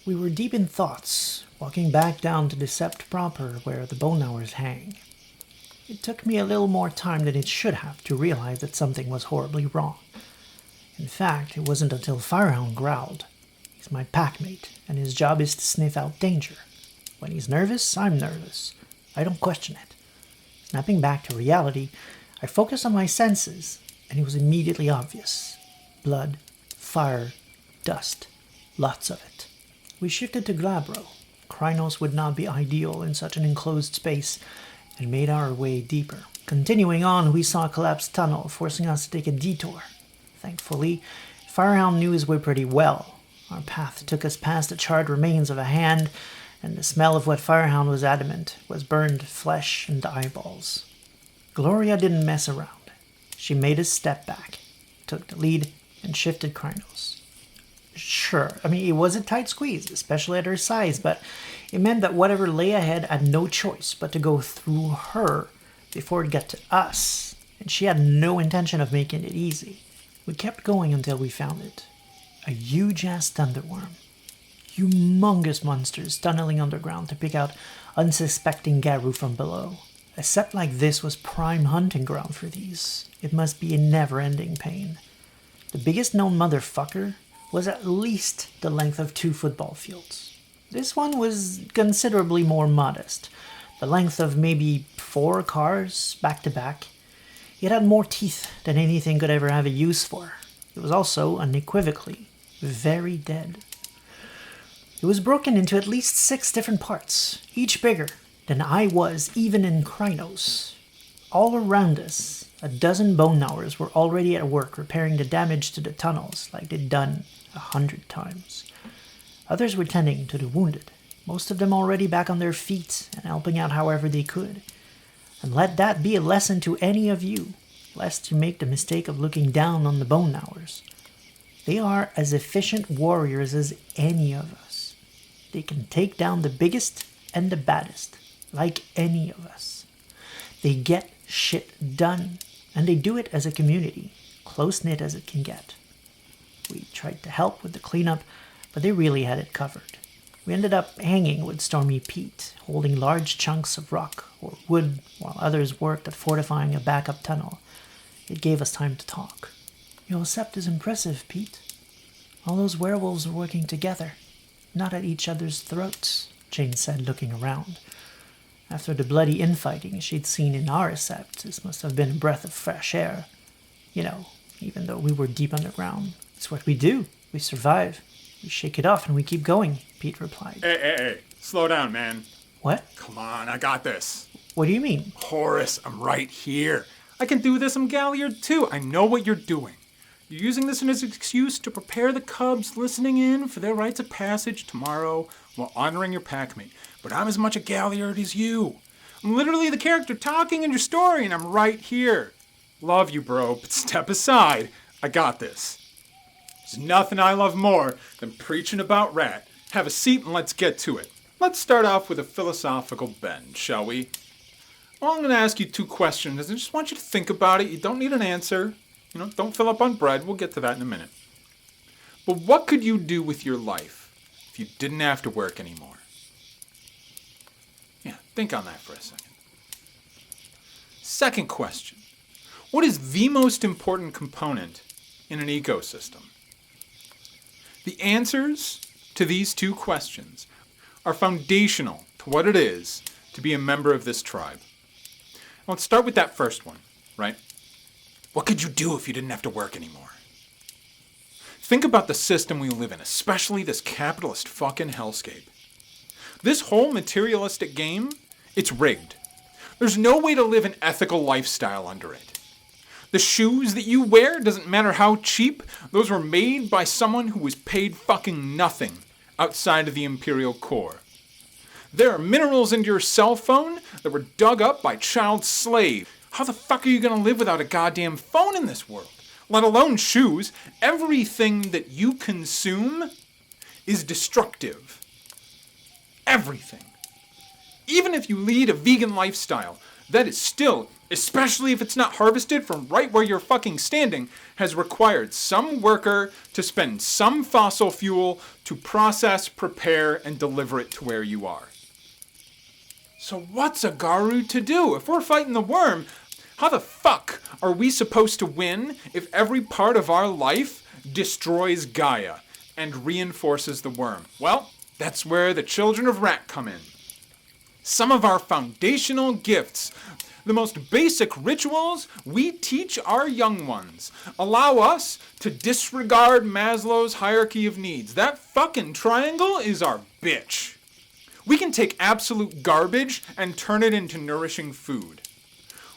We were deep in thoughts, walking back down to the Sept proper where the Bone Gnawers hang. It took me a little more time than it should have to realize that something was horribly wrong. In fact, it wasn't until Firehound growled. He's my packmate, and his job is to sniff out danger. When he's nervous, I'm nervous. I don't question it. Snapping back to reality, I focused on my senses, and it was immediately obvious. Blood, fire, dust. Lots of it. We shifted to Glabro. Krynos would not be ideal in such an enclosed space, and made our way deeper. Continuing on, we saw a collapsed tunnel, forcing us to take a detour. Thankfully, Firehound knew his way pretty well. Our path took us past the charred remains of a hand, and the smell of what Firehound was adamant was burned flesh and eyeballs. Gloria didn't mess around. She made us step back, took the lead, and shifted Krynos. Sure, it was a tight squeeze, especially at her size, but it meant that whatever lay ahead had no choice but to go through her before it got to us, and she had no intention of making it easy. We kept going until we found it. A huge-ass thunderworm. Humongous monsters tunneling underground to pick out unsuspecting Garou from below. A sept like this was prime hunting ground for these. It must be a never-ending pain. The biggest known motherfucker was at least the length of 2 football fields. This one was considerably more modest, the length of maybe 4 cars back to back. It had more teeth than anything could ever have a use for. It was also, unequivocally, very dead. It was broken into at least 6 different parts, each bigger than I was even in Krynos. All around us, a dozen Bone Gnawers were already at work repairing the damage to the tunnels like they'd done 100 times. Others were tending to the wounded, most of them already back on their feet and helping out however they could. And let that be a lesson to any of you, lest you make the mistake of looking down on the Bone Gnawers. They are as efficient warriors as any of us. They can take down the biggest and the baddest, like any of us. They get shit done, and they do it as a community, close-knit as it can get. We tried to help with the cleanup, but they really had it covered. We ended up hanging with Stormy Pete, holding large chunks of rock or wood while others worked at fortifying a backup tunnel. It gave us time to talk. Your sept is impressive, Pete. All those werewolves are working together, not at each other's throats, Jane said, looking around. After the bloody infighting she'd seen in our sept, this must have been a breath of fresh air. Even though we were deep underground. It's what we do. We survive. We shake it off and we keep going, Pete replied. Hey. Slow down, man. What? Come on, I got this. What do you mean? Horace, I'm right here. I can do this. I'm Galliard too. I know what you're doing. You're using this as an excuse to prepare the cubs listening in for their rites of passage tomorrow while honoring your packmate. But I'm as much a Galliard as you. I'm literally the character talking in your story, and I'm right here. Love you, bro, but step aside. I got this. There's nothing I love more than preaching about Rat. Have a seat and let's get to it. Let's start off with a philosophical bend, shall we? Well, I'm going to ask you 2 questions. I just want you to think about it. You don't need an answer. Don't fill up on bread. We'll get to that in a minute. But what could you do with your life if you didn't have to work anymore? Yeah, think on that for a second. Second question. What is the most important component in an ecosystem? The answers to these 2 questions are foundational to what it is to be a member of this tribe. Let's start with that first one, right? What could you do if you didn't have to work anymore? Think about the system we live in, especially this capitalist fucking hellscape. This whole materialistic game, it's rigged. There's no way to live an ethical lifestyle under it. The shoes that you wear, doesn't matter how cheap, those were made by someone who was paid fucking nothing outside of the Imperial core. There are minerals into your cell phone that were dug up by child slaves. How the fuck are you going to live without a goddamn phone in this world? Let alone shoes. Everything that you consume is destructive. Everything. Even if you lead a vegan lifestyle, that is still especially if it's not harvested from right where you're fucking standing, has required some worker to spend some fossil fuel to process, prepare, and deliver it to where you are. So what's a Garou to do? If we're fighting the worm, how the fuck are we supposed to win if every part of our life destroys Gaia and reinforces the worm? Well, that's where the children of Rat come in. Some of our foundational gifts, the most basic rituals we teach our young ones, allow us to disregard Maslow's hierarchy of needs. That fucking triangle is our bitch. We can take absolute garbage and turn it into nourishing food.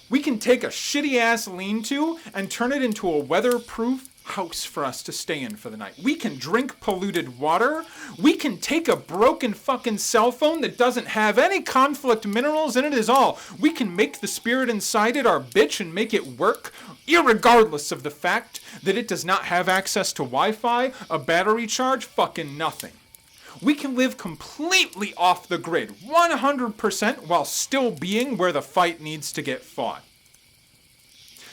We can take a shitty-ass lean-to and turn it into a weatherproof house for us to stay in for the night. We can drink polluted water. We can take a broken fucking cell phone that doesn't have any conflict minerals in it at all. We can make the spirit inside it our bitch and make it work, irregardless of the fact that it does not have access to Wi-Fi, a battery charge, fucking nothing. We can live completely off the grid, 100%, while still being where the fight needs to get fought.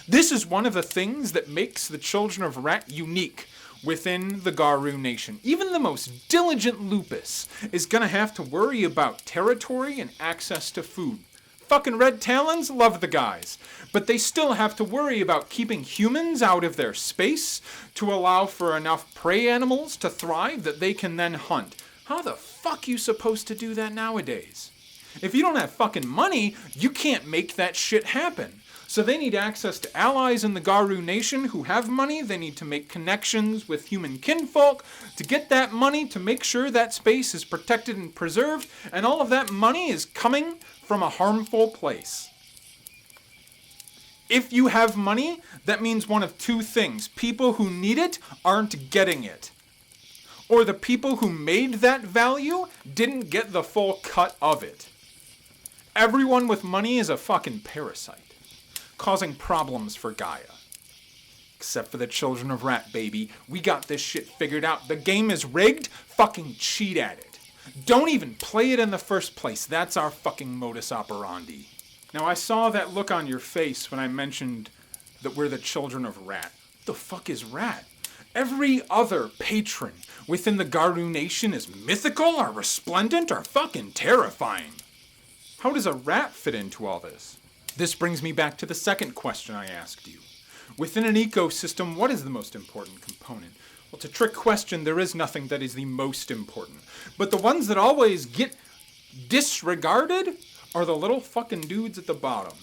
This is one of the things that makes the Children of Rat unique within the Garou nation. Even the most diligent lupus is gonna have to worry about territory and access to food. Fucking Red Talons love the guys, but they still have to worry about keeping humans out of their space to allow for enough prey animals to thrive that they can then hunt. How the fuck you supposed to do that nowadays? If you don't have fucking money, you can't make that shit happen. So they need access to allies in the Garou nation who have money. They need to make connections with human kinfolk to get that money to make sure that space is protected and preserved, and all of that money is coming from a harmful place. If you have money, that means one of two things. People who need it aren't getting it. Or the people who made that value didn't get the full cut of it. Everyone with money is a fucking parasite, causing problems for Gaia. Except for the Children of Rat, baby. We got this shit figured out. The game is rigged. Fucking cheat at it. Don't even play it in the first place. That's our fucking modus operandi. Now, I saw that look on your face when I mentioned that we're the Children of Rat. What the fuck is Rat? Every other patron within the Garou nation is mythical or resplendent or fucking terrifying. How does a rat fit into all this? This brings me back to the second question I asked you. Within an ecosystem, what is the most important component? Well, it's a trick question. There is nothing that is the most important. But the ones that always get disregarded are the little fucking dudes at the bottom.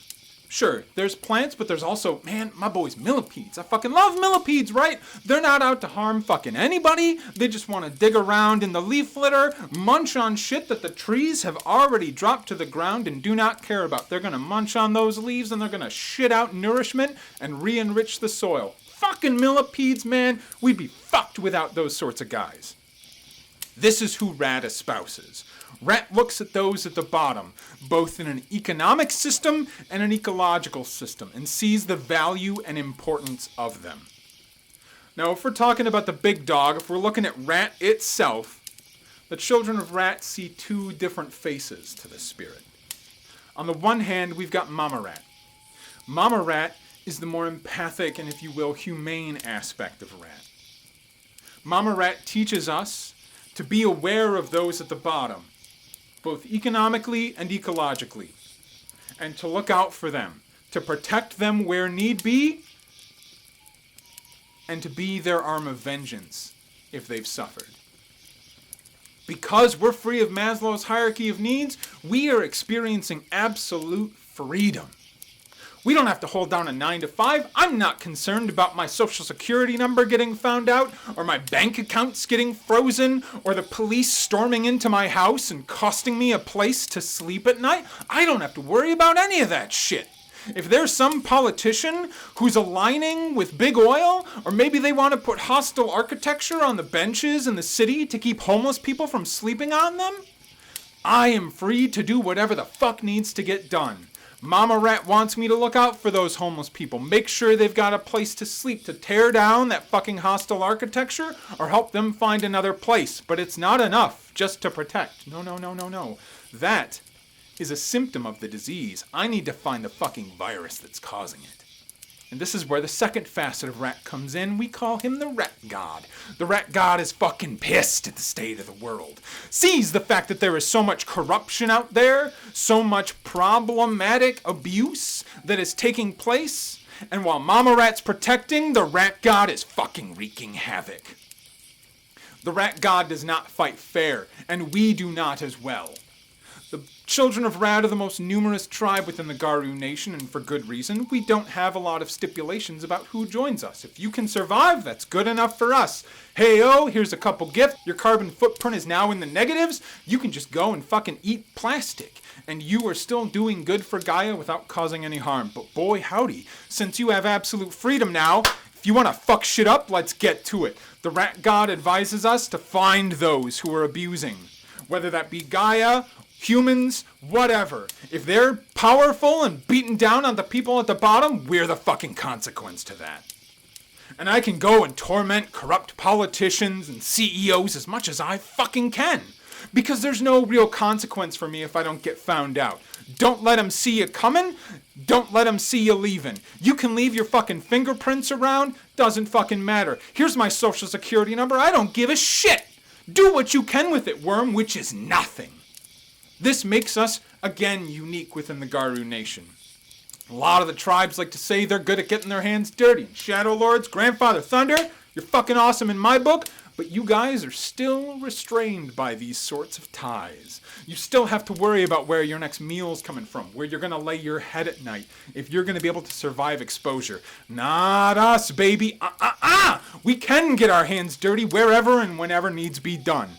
Sure, there's plants, but there's also, man, my boys, millipedes. I fucking love millipedes, right? They're not out to harm fucking anybody. They just want to dig around in the leaf litter, munch on shit that the trees have already dropped to the ground and do not care about. They're going to munch on those leaves and they're going to shit out nourishment and re-enrich the soil. Fucking millipedes, man. We'd be fucked without those sorts of guys. This is who Rat espouses. Rat looks at those at the bottom, both in an economic system and an ecological system, and sees the value and importance of them. Now, if we're talking about the big dog, if we're looking at Rat itself, the Children of Rat see two different faces to the spirit. On the one hand, we've got Mama Rat. Mama Rat is the more empathic and, if you will, humane aspect of Rat. Mama Rat teaches us to be aware of those at the bottom, both economically and ecologically, and to look out for them, to protect them where need be, and to be their arm of vengeance if they've suffered. Because we're free of Maslow's hierarchy of needs, we are experiencing absolute freedom. We don't have to hold down a 9-to-5. I'm not concerned about my social security number getting found out, or my bank accounts getting frozen, or the police storming into my house and costing me a place to sleep at night. I don't have to worry about any of that shit. If there's some politician who's aligning with big oil, or maybe they want to put hostile architecture on the benches in the city to keep homeless people from sleeping on them, I am free to do whatever the fuck needs to get done. Mama Rat wants me to look out for those homeless people, make sure they've got a place to sleep, to tear down that fucking hostile architecture, or help them find another place. But it's not enough just to protect. No. That is a symptom of the disease. I need to find the fucking virus that's causing it. And this is where the second facet of Rat comes in. We call him the Rat God. The Rat God is fucking pissed at the state of the world. Sees the fact that there is so much corruption out there, so much problematic abuse that is taking place. And while Mama Rat's protecting, the Rat God is fucking wreaking havoc. The Rat God does not fight fair, and we do not as well. The children of Rat are the most numerous tribe within the Garou nation, and for good reason. We don't have a lot of stipulations about who joins us. If you can survive, that's good enough for us. Hey-oh, here's a couple gifts. Your carbon footprint is now in the negatives. You can just go and fucking eat plastic. And you are still doing good for Gaia without causing any harm. But boy, howdy, since you have absolute freedom now, if you want to fuck shit up, let's get to it. The Rat God advises us to find those who are abusing. Whether that be Gaia, humans, whatever. If they're powerful and beating down on the people at the bottom, we're the fucking consequence to that. And I can go and torment corrupt politicians and CEOs as much as I fucking can. Because there's no real consequence for me if I don't get found out. Don't let them see you coming. Don't let them see you leaving. You can leave your fucking fingerprints around. Doesn't fucking matter. Here's my social security number. I don't give a shit. Do what you can with it, worm, which is nothing. This makes us, again, unique within the Garou nation. A lot of the tribes like to say they're good at getting their hands dirty. Shadow Lords, Grandfather Thunder, you're fucking awesome in my book, but you guys are still restrained by these sorts of ties. You still have to worry about where your next meal's coming from, where you're going to lay your head at night, if you're going to be able to survive exposure. Not us, baby. We can get our hands dirty wherever and whenever needs be done.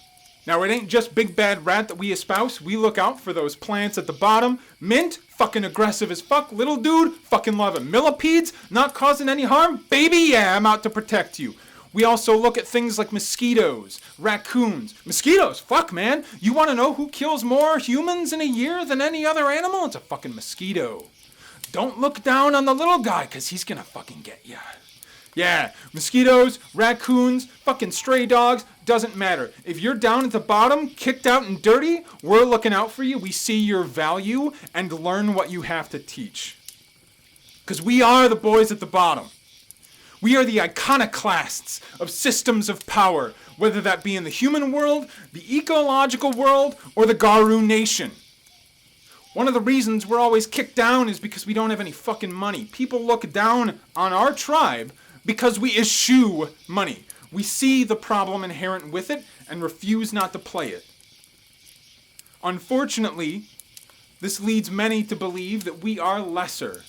Now, it ain't just Big Bad Rat that we espouse. We look out for those plants at the bottom. Mint, fucking aggressive as fuck. Little dude, fucking love it. Millipedes, not causing any harm. Baby, yeah, I'm out to protect you. We also look at things like mosquitoes, raccoons. Mosquitoes, fuck, man. You want to know who kills more humans in a year than any other animal? It's a fucking mosquito. Don't look down on the little guy, because he's going to fucking get you. Yeah, mosquitoes, raccoons, fucking stray dogs, doesn't matter. If you're down at the bottom, kicked out and dirty, we're looking out for you. We see your value and learn what you have to teach. Because we are the boys at the bottom. We are the iconoclasts of systems of power, whether that be in the human world, the ecological world, or the Garou nation. One of the reasons we're always kicked down is because we don't have any fucking money. People look down on our tribe because we eschew money. We see the problem inherent with it and refuse not to play it. Unfortunately, this leads many to believe that we are lesser.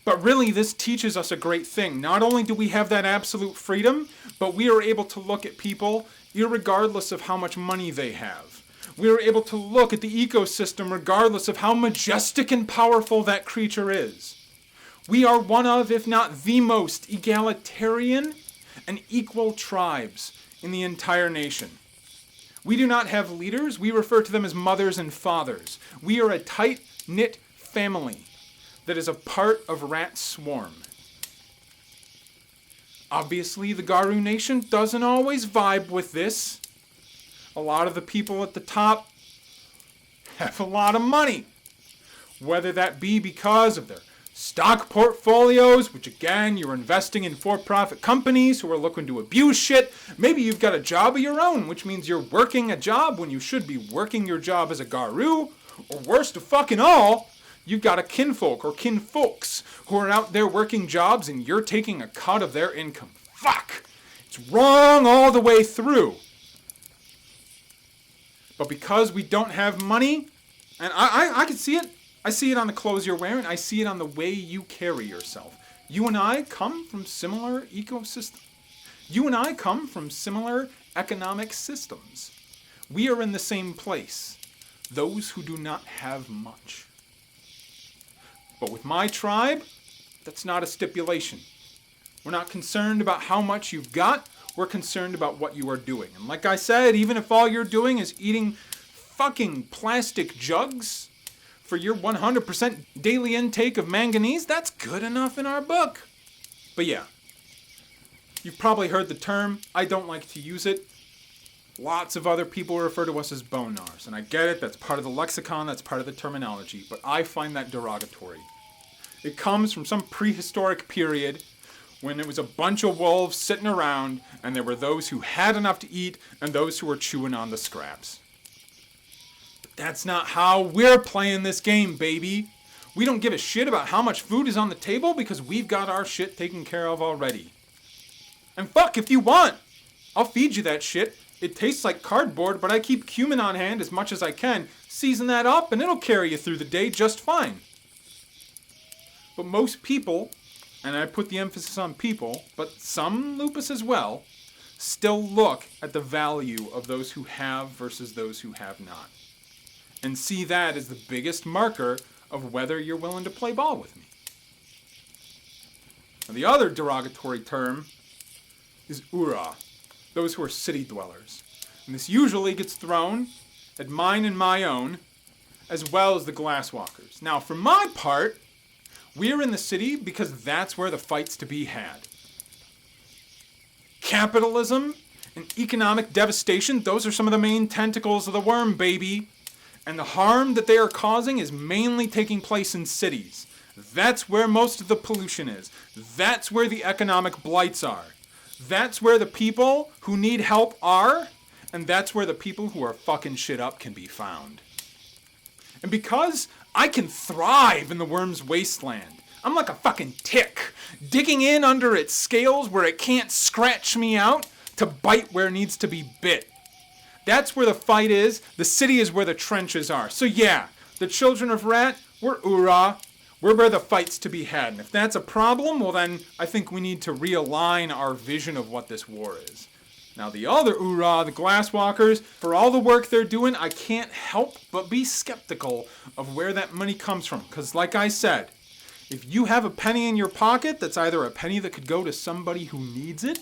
But really, this teaches us a great thing. Not only do we have that absolute freedom, but we are able to look at people irregardless of how much money they have. We are able to look at the ecosystem regardless of how majestic and powerful that creature is. We are one of, if not the most, egalitarian and equal tribes in the entire nation. We do not have leaders. We refer to them as mothers and fathers. We are a tight-knit family that is a part of Rat's swarm. Obviously, the Garou nation doesn't always vibe with this. A lot of the people at the top have a lot of money. Whether that be because of their stock portfolios, which again, you're investing in for-profit companies who are looking to abuse shit. Maybe you've got a job of your own, which means you're working a job when you should be working your job as a Garou. Or worst of fucking all, you've got a kinfolk or kinfolks who are out there working jobs and you're taking a cut of their income. Fuck! It's wrong all the way through. But because we don't have money, and I can see it. I see it on the clothes you're wearing. I see it on the way you carry yourself. You and I come from similar ecosystems. You and I come from similar economic systems. We are in the same place. Those who do not have much. But with my tribe, that's not a stipulation. We're not concerned about how much you've got. We're concerned about what you are doing. And like I said, even if all you're doing is eating fucking plastic jugs for your 100% daily intake of manganese, that's good enough in our book. But yeah, you've probably heard the term. I don't like to use it. Lots of other people refer to us as Bone Gnawers, and I get it, that's part of the lexicon, that's part of the terminology, but I find that derogatory. It comes from some prehistoric period when it was a bunch of wolves sitting around, and there were those who had enough to eat and those who were chewing on the scraps. But that's not how we're playing this game, baby. We don't give a shit about how much food is on the table because we've got our shit taken care of already. And fuck, if you want, I'll feed you that shit. It tastes like cardboard, but I keep cumin on hand as much as I can. Season that up and it'll carry you through the day just fine. But most people, and I put the emphasis on people, but some lupus as well, still look at the value of those who have versus those who have not. And see that as the biggest marker of whether you're willing to play ball with me. Now, the other derogatory term is ura, those who are city dwellers. And this usually gets thrown at mine and my own, as well as the glasswalkers. Now, for my part, we're in the city because that's where the fight's to be had. Capitalism and economic devastation, those are some of the main tentacles of the worm, baby. And the harm that they are causing is mainly taking place in cities. That's where most of the pollution is. That's where the economic blights are. That's where the people who need help are, and that's where the people who are fucking shit up can be found. And because I can thrive in the worm's wasteland, I'm like a fucking tick, digging in under its scales where it can't scratch me out to bite where it needs to be bit. That's where the fight is. The city is where the trenches are. So yeah, the children of Rat, we're Ura. We're where the fight's to be had. And if that's a problem, well then I think we need to realign our vision of what this war is. Now the other Ura, the Glasswalkers, for all the work they're doing, I can't help but be skeptical of where that money comes from. Because like I said, if you have a penny in your pocket, that's either a penny that could go to somebody who needs it,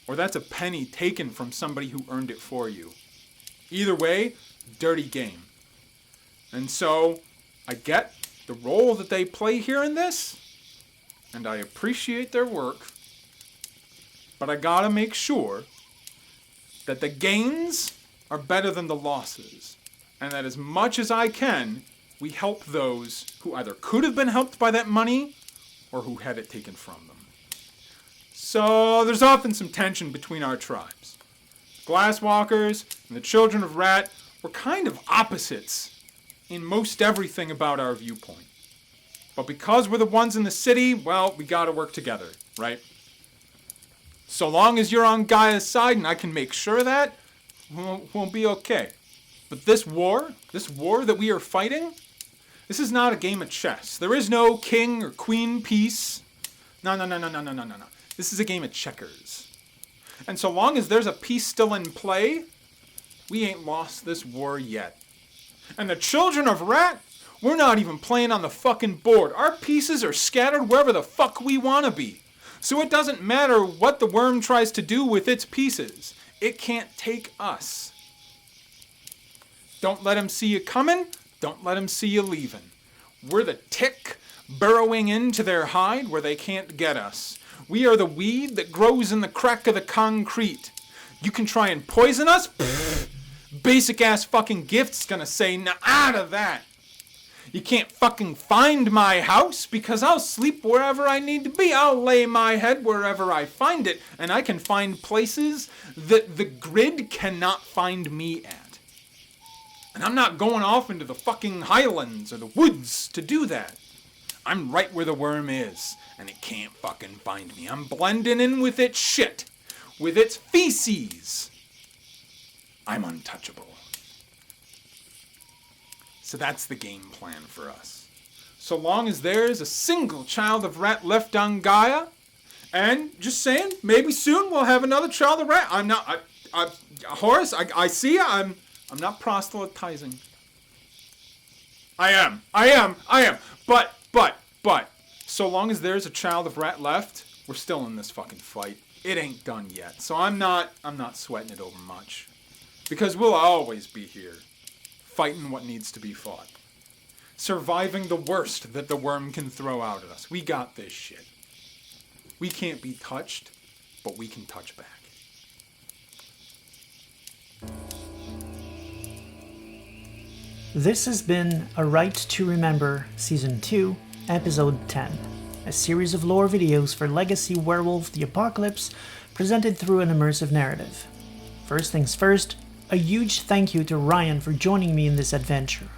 or that's a penny taken from somebody who earned it for you. Either way, dirty game. And so, I get the role that they play here in this, and I appreciate their work, but I gotta make sure that the gains are better than the losses, and that as much as I can, we help those who either could have been helped by that money, or who had it taken from them. So there's often some tension between our tribes. Glasswalkers and the children of Rat were kind of opposites in most everything about our viewpoint. But because we're the ones in the city, well, we gotta work together, right? So long as you're on Gaia's side and I can make sure of that, we'll be okay. But this war that we are fighting, this is not a game of chess. There is no king or queen piece. No. This is a game of checkers. And so long as there's a piece still in play, we ain't lost this war yet. And the children of Rat, we're not even playing on the fucking board. Our pieces are scattered wherever the fuck we want to be. So it doesn't matter what the worm tries to do with its pieces. It can't take us. Don't let him see you coming. Don't let him see you leaving. We're the tick burrowing into their hide where they can't get us. We are the weed that grows in the crack of the concrete. You can try and poison us? Pfft. Basic ass fucking gift's gonna say, nah, out of that. You can't fucking find my house because I'll sleep wherever I need to be. I'll lay my head wherever I find it. And I can find places that the grid cannot find me at. And I'm not going off into the fucking highlands or the woods to do that. I'm right where the worm is, and it can't fucking find me. I'm blending in with its shit, with its feces. I'm untouchable. So that's the game plan for us. So long as there's a single child of Rat left on Gaia, and just saying, maybe soon we'll have another child of Rat. Horace, I see ya. I'm not proselytizing. I am. But, so long as there's a child of Rat left, we're still in this fucking fight. It ain't done yet. So I'm not sweating it over much. Because we'll always be here, fighting what needs to be fought. Surviving the worst that the worm can throw out at us. We got this shit. We can't be touched, but we can touch back. This has been A Rite to Remember Season 2, Episode 10, a series of lore videos for Legacy Werewolf the Apocalypse presented through an immersive narrative. First things first, a huge thank you to Rian for joining me in this adventure.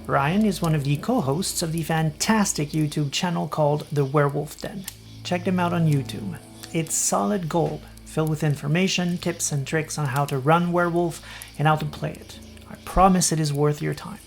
Rian is one of the co-hosts of the fantastic YouTube channel called The Werewolf Den. Check them out on YouTube. It's solid gold, filled with information, tips and tricks on how to run Werewolf and how to play it. I promise it is worth your time.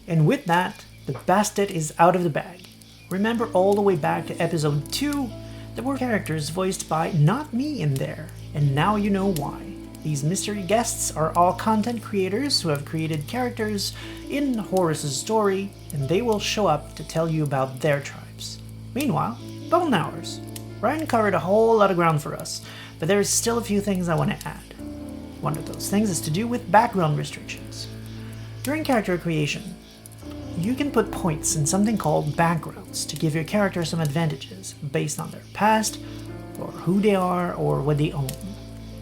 And with that, the basket is out of the bag. Remember all the way back to episode 2, there were characters voiced by not me in there, and now you know why. These mystery guests are all content creators who have created characters in Horus's story, and they will show up to tell you about their tribes. Meanwhile, Bone Gnawers. Ryan covered a whole lot of ground for us, but there is still a few things I want to add. One of those things is to do with background restrictions. During character creation, you can put points in something called backgrounds to give your character some advantages based on their past, or who they are, or what they own.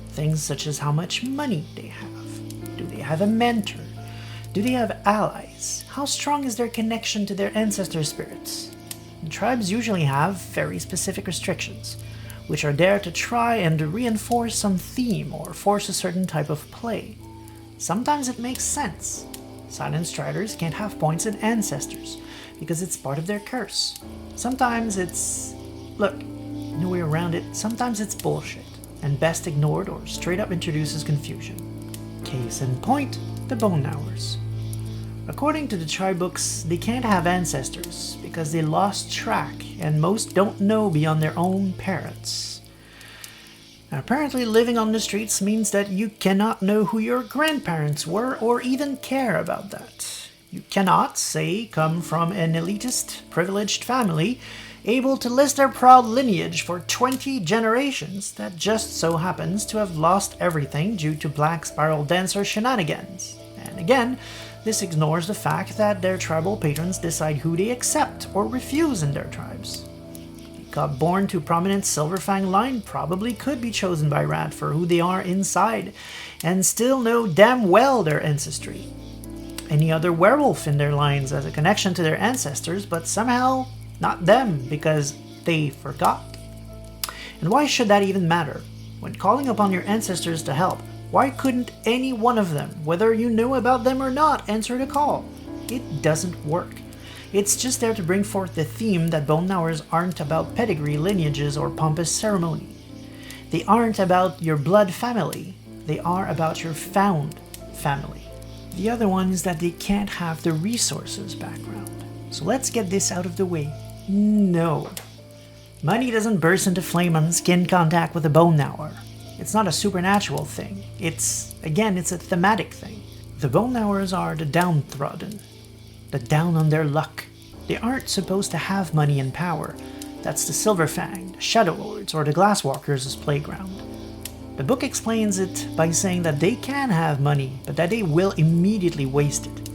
Things such as how much money they have. Do they have a mentor? Do they have allies? How strong is their connection to their ancestor spirits? And tribes usually have very specific restrictions, which are there to try and reinforce some theme or force a certain type of play. Sometimes it makes sense. Silent Striders can't have points in ancestors because it's part of their curse. Sometimes it's... look, no way around it, sometimes it's bullshit and best ignored or straight up introduces confusion. Case in point, the Bone Gnawers. According to the tribe books, they can't have ancestors because they lost track and most don't know beyond their own parents. Now, apparently living on the streets means that you cannot know who your grandparents were or even care about that. You cannot, say, come from an elitist, privileged family able to list their proud lineage for 20 generations that just so happens to have lost everything due to Black Spiral Dancer shenanigans. And again, this ignores the fact that their tribal patrons decide who they accept or refuse in their tribes. A cub born to prominent Silverfang line probably could be chosen by Rat for who they are inside, and still know damn well their ancestry. Any other werewolf in their lines has a connection to their ancestors, but somehow not them, because they forgot. And why should that even matter? When calling upon your ancestors to help, why couldn't any one of them, whether you know about them or not, answer the call? It doesn't work. It's just there to bring forth the theme that Bone Gnawers aren't about pedigree, lineages, or pompous ceremony. They aren't about your blood family. They are about your found family. The other one is that they can't have the resources background. So let's get this out of the way. No. Money doesn't burst into flame on skin contact with a Bone Gnawer. It's not a supernatural thing. It's a thematic thing. The Bone Gnawers are the downtrodden, the down on their luck. They aren't supposed to have money and power. That's the Silverfang, the Shadow Lords, or the Glasswalkers' playground. The book explains it by saying that they can have money, but that they will immediately waste it.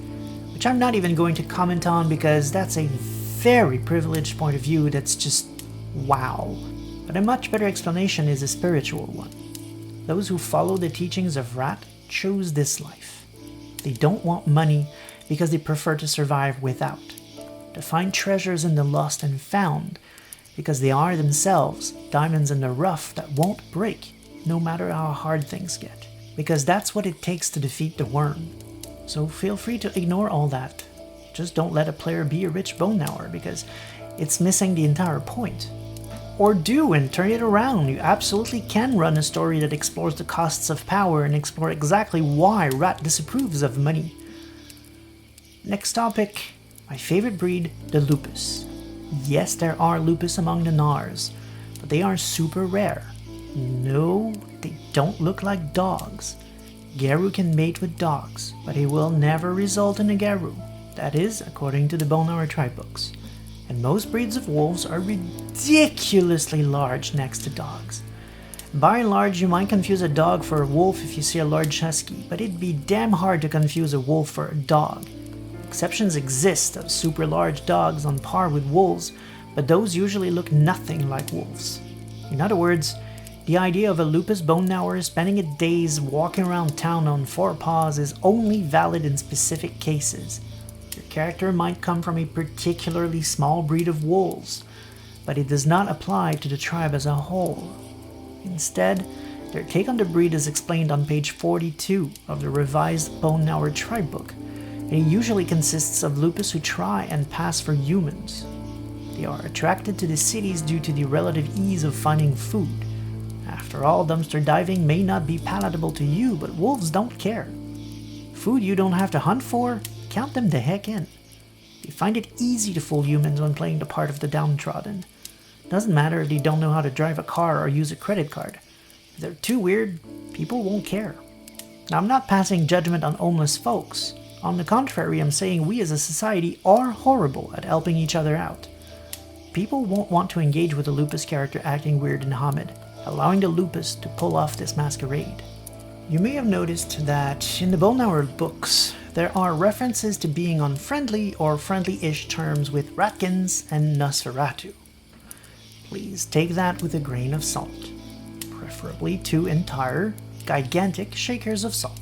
Which I'm not even going to comment on because that's a very privileged point of view that's just wow. But a much better explanation is a spiritual one. Those who follow the teachings of Rat chose this life. They don't want money because they prefer to survive without. To find treasures in the lost and found because they are themselves diamonds in the rough that won't break no matter how hard things get. Because that's what it takes to defeat the worm. So feel free to ignore all that. Just don't let a player be a rich Bone Gnawer because it's missing the entire point. Or do and turn it around. You absolutely can run a story that explores the costs of power and explore exactly why Rat disapproves of money. Next topic, my favorite breed, the Lupus. Yes, there are Lupus among the Gnawers, but they are super rare. No, they don't look like dogs. Garou can mate with dogs, but he will never result in a Garou. That is, according to the Bone Gnawer tribe books. And most breeds of wolves are ridiculously large next to dogs. By and large, you might confuse a dog for a wolf if you see a large husky, but it'd be damn hard to confuse a wolf for a dog. Exceptions exist of super large dogs on par with wolves, but those usually look nothing like wolves. In other words, the idea of a Lupus Bone Gnawer spending its days walking around town on four paws is only valid in specific cases. character might come from a particularly small breed of wolves, but it does not apply to the tribe as a whole. Instead, their take on the breed is explained on page 42 of the revised Bone Gnawer tribe book, and it usually consists of lupus who try and pass for humans. They are attracted to the cities due to the relative ease of finding food. After all, dumpster diving may not be palatable to you, but wolves don't care. Food you don't have to hunt for, count them the heck in. They find it easy to fool humans when playing the part of the downtrodden. Doesn't matter if they don't know how to drive a car or use a credit card. If they're too weird, people won't care. Now, I'm not passing judgment on homeless folks. On the contrary, I'm saying we as a society are horrible at helping each other out. People won't want to engage with a lupus character acting weird in Hamid, allowing the lupus to pull off this masquerade. You may have noticed that in the Bone Gnawer books, there are references to being on friendly or friendly-ish terms with Ratkins and Nosferatu. Please take that with a grain of salt, preferably 2 entire, gigantic shakers of salt.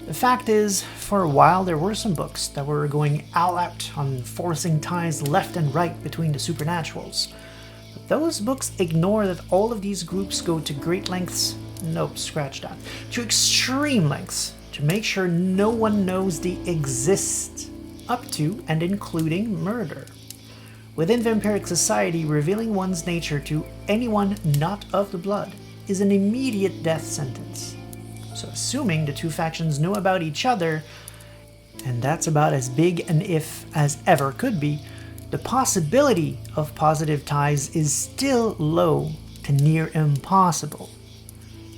The fact is, for a while there were some books that were going all out on forcing ties left and right between the supernaturals. But those books ignore that all of these groups go to great lengths, nope, scratch that, to extreme lengths to make sure no one knows they exist, up to and including murder. Within vampiric society, revealing one's nature to anyone not of the blood is an immediate death sentence. So assuming the two factions know about each other, and that's about as big an if as ever could be, the possibility of positive ties is still low to near impossible.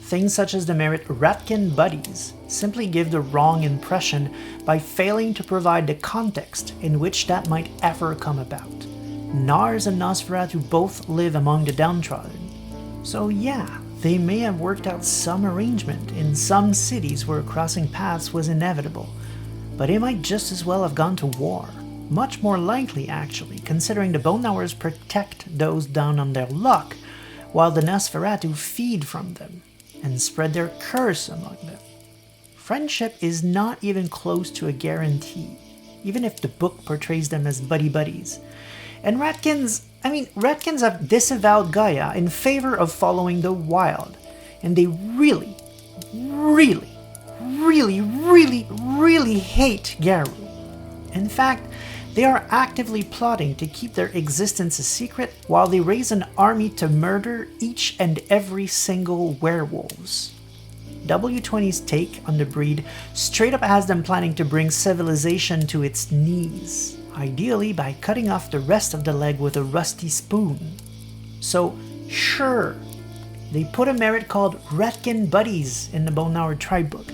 Things such as the merit Ratkin buddies simply give the wrong impression by failing to provide the context in which that might ever come about. Nars and Nosferatu both live among the downtrodden. So yeah, they may have worked out some arrangement in some cities where crossing paths was inevitable, but they might just as well have gone to war. Much more likely, actually, considering the Bone Gnawers protect those down on their luck, while the Nosferatu feed from them and spread their curse among them. Friendship is not even close to a guarantee, even if the book portrays them as buddy-buddies. And Ratkins have disavowed Gaia in favor of following the wild, and they really, really, really, really, really hate Garou. In fact, they are actively plotting to keep their existence a secret while they raise an army to murder each and every single werewolves. W20's take on the breed straight up has them planning to bring civilization to its knees, ideally by cutting off the rest of the leg with a rusty spoon. So, sure, they put a merit called Ratkin Buddies in the Bone Gnawer tribe book.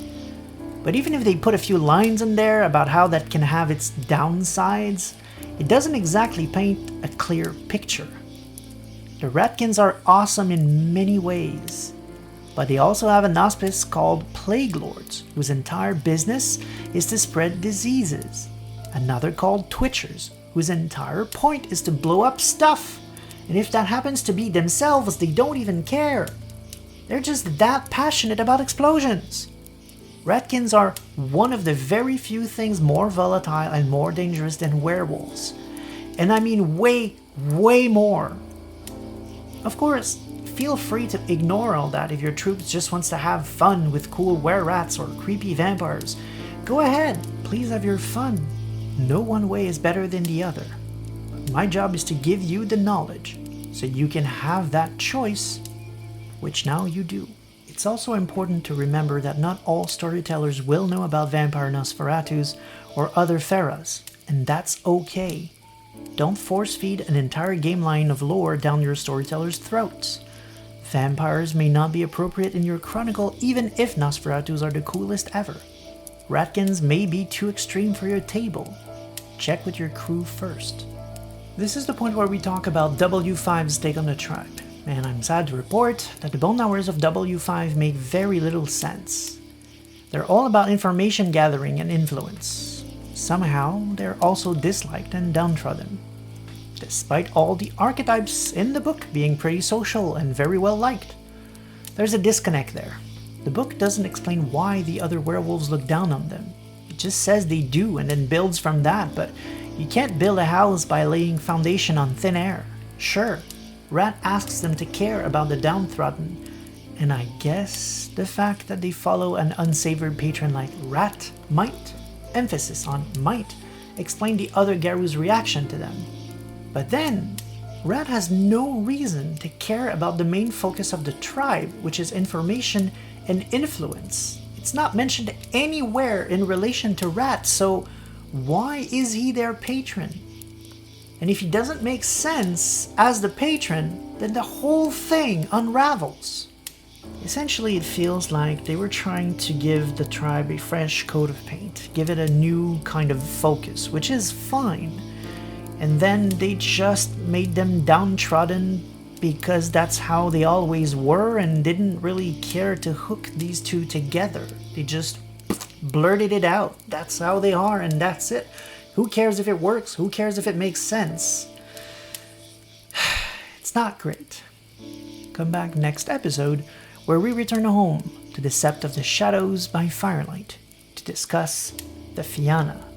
But even if they put a few lines in there about how that can have its downsides, it doesn't exactly paint a clear picture. The Ratkins are awesome in many ways, but they also have an auspice called Plague Lords, whose entire business is to spread diseases. Another called Twitchers, whose entire point is to blow up stuff, and if that happens to be themselves, they don't even care. They're just that passionate about explosions. Ratkins are one of the very few things more volatile and more dangerous than werewolves. And I mean way, way more. Of course, feel free to ignore all that if your troop just wants to have fun with cool were-rats or creepy vampires. Go ahead, please have your fun. No one way is better than the other. My job is to give you the knowledge, so you can have that choice, which now you do. It's also important to remember that not all storytellers will know about vampire Nosferatus or other Feras, and that's okay. Don't force-feed an entire game line of lore down your storytellers' throats. Vampires may not be appropriate in your chronicle even if Nosferatus are the coolest ever. Ratkins may be too extreme for your table. Check with your crew first. This is the point where we talk about W5's take on the tribe, and I'm sad to report that the Bone Gnawers of W5 make very little sense. They're all about information gathering and influence. Somehow, they're also disliked and downtrodden, despite all the archetypes in the book being pretty social and very well liked. There's a disconnect there. The book doesn't explain why the other werewolves look down on them. It just says they do and then builds from that, but you can't build a house by laying foundation on thin air. Sure, Rat asks them to care about the downtrodden, and I guess the fact that they follow an unsavored patron like Rat might, emphasis on might, explain the other Garou's reaction to them. But then, Rat has no reason to care about the main focus of the tribe, which is information and influence. It's not mentioned anywhere in relation to Rat, so why is he their patron? And if he doesn't make sense as the patron, then the whole thing unravels. Essentially, it feels like they were trying to give the tribe a fresh coat of paint, give it a new kind of focus, which is fine. And then they just made them downtrodden because that's how they always were and didn't really care to hook these two together. They just blurted it out. That's how they are and that's it. Who cares if it works? Who cares if it makes sense? It's not great. Come back next episode where we return home to the Sept of the Shadows by Firelight to discuss the Fianna.